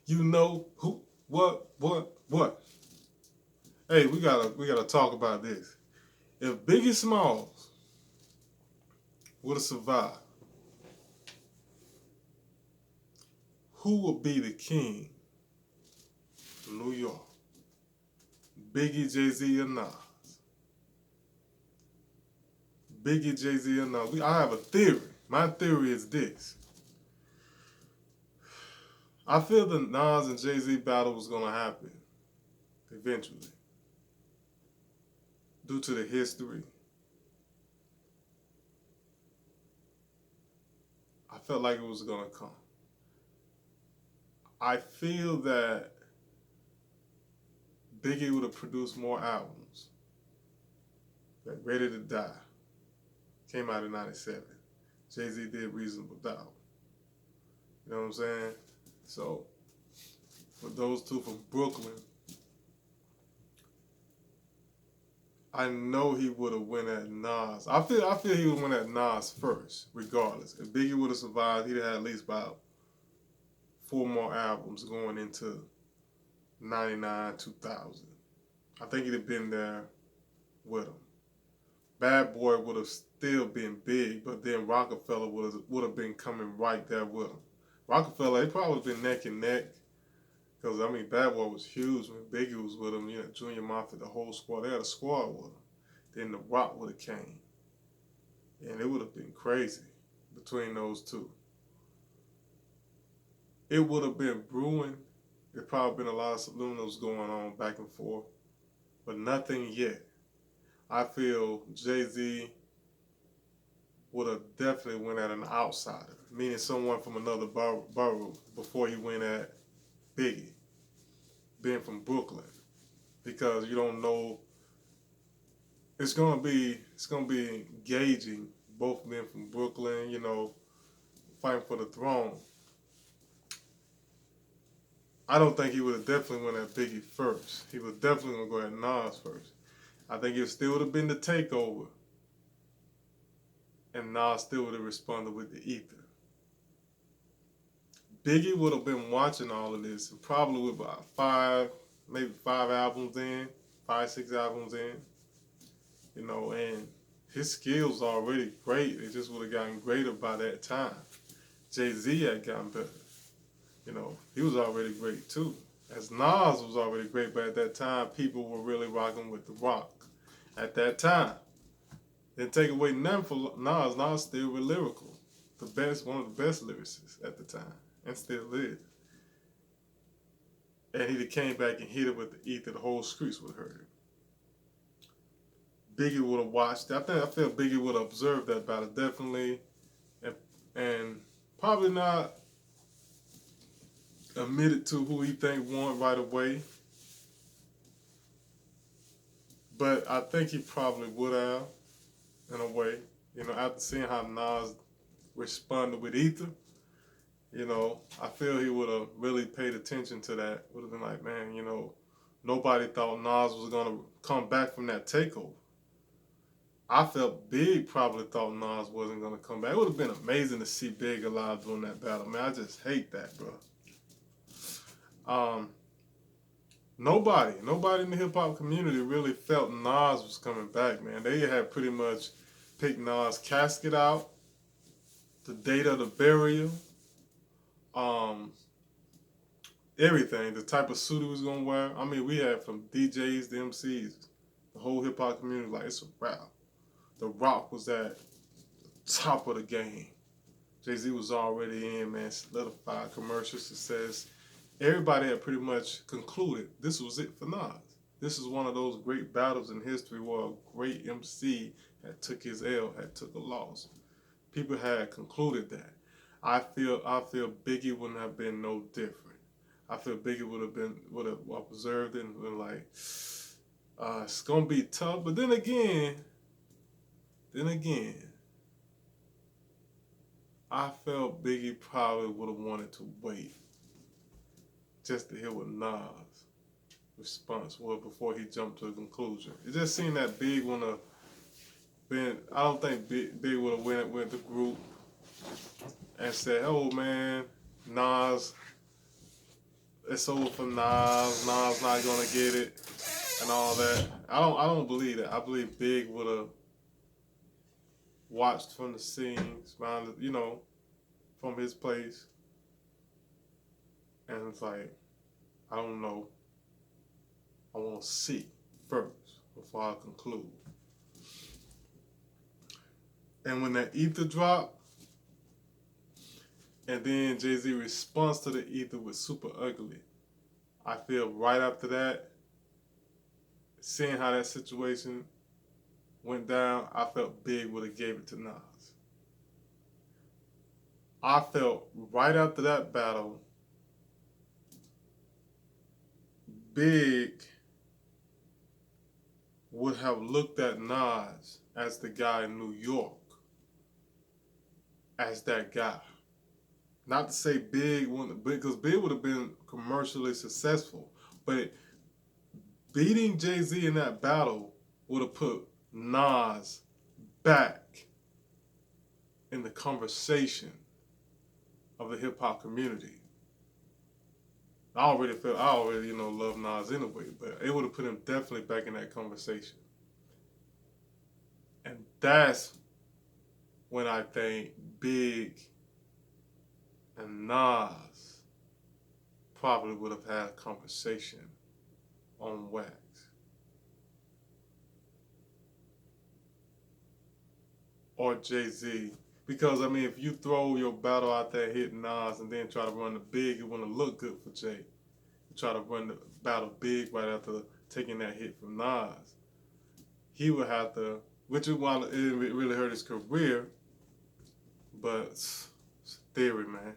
You know who, what? Hey, we gotta talk about this. If Biggie Smalls would have survived, who would be the king of New York? Biggie, Jay Z, or Nas? Biggie, Jay Z, or Nas? I have a theory. My theory is this. I feel the Nas and Jay Z battle was gonna happen eventually due to the history. I felt like it was gonna come. I feel that Biggie would have produced more albums. Like Ready to Die came out in '97. Jay Z did Reasonable Doubt. You know what I'm saying? So with those two from Brooklyn, I know he would have went at Nas. I feel he would win at Nas first, regardless. If Biggie would have survived, he'd have had at least about 4 more albums going into '99, 2000. I think he'd have been there with him. Bad Boy would have still been big, but then Rockefeller would have been coming right there with him. Rockefeller, they probably would have been neck and neck. Because, I mean, Bad Boy was huge when Biggie was with him. You know, Junior Mafia, the whole squad. They had a squad with him. Then The Rock would have came. And it would have been crazy between those two. It would have been brewing. There probably been a lot of subliminals going on back and forth. But nothing yet. I feel Jay-Z would have definitely went at an outsider. Meaning someone from another borough before he went at Biggie. Being from Brooklyn. Because you don't know, it's gonna be engaging, both men from Brooklyn, you know, fighting for the throne. I don't think he would have definitely went at Biggie first. He was definitely gonna go at Nas first. I think it still would have been the takeover, and Nas still would have responded with the ether. Biggie would have been watching all of this, and probably with about maybe 5 albums in, 5, 6 albums in, you know, and his skills are already great. It just would have gotten greater by that time. Jay-Z had gotten better. You know, he was already great too. As Nas was already great, but at that time, people were really rocking with The Rock. At that time. Didn't take away nothing for Nas. Nas still was lyrical. One of the best lyricists at the time. And still is. And he came back and hit it with the ether. The whole streets would have heard it. Biggie would have watched it. I feel Biggie would have observed that battle definitely, and probably not admitted to who he think won right away. But I think he probably would have, in a way. You know, after seeing how Nas responded with ether, you know, I feel he would have really paid attention to that. Would have been like, man, you know, nobody thought Nas was gonna come back from that takeover. I felt Big probably thought Nas wasn't gonna come back. It would have been amazing to see Big alive during that battle. Man, I just hate that, bro. Um, nobody in the hip hop community really felt Nas was coming back, man. They had pretty much picked Nas' casket out, the date of the burial, um, everything, the type of suit he was gonna wear. I mean, we had from DJs to MCs, the whole hip hop community like it's a wrap. The Rock was at the top of the game. Jay-Z was already in, man, solidified commercial success. Everybody had pretty much concluded this was it for Nas. This is one of those great battles in history where a great MC had took his L, had took a loss. People had concluded that. I feel Biggie wouldn't have been no different. I feel Biggie would have observed it and been like, it's gonna be tough. But then again, I felt Biggie probably would have wanted to wait just to hear what Nas' response was before he jumped to a conclusion. It just seemed that Big would have been. I don't think Big would have went with the group and said, "Oh man, Nas, it's over for Nas. Nas not gonna get it and all that. I don't believe that. I believe Big would have watched from the scenes, from his place, and it's like, I don't know. I want to see first before I conclude. And when that ether dropped, and then Jay-Z responds to the ether with Super Ugly, I feel right after that, seeing how that situation went down, I felt Big would have gave it to Nas. I felt right after that battle, Big would have looked at Nas as the guy in New York, as that guy. Not to say Big wouldn't, because Big would have been commercially successful, but beating Jay-Z in that battle would have put Nas back in the conversation of the hip hop community. I already, love Nas anyway, but it would have put him definitely back in that conversation. And that's when I think Big and Nas probably would have had a conversation on wax. Or Jay-Z. Because, if you throw your battle out there hitting Nas and then try to run the Big, it wouldn't look good for Jay. You try to run the battle Big right after taking that hit from Nas. He would have to, which is why it really hurt his career, but it's theory, man.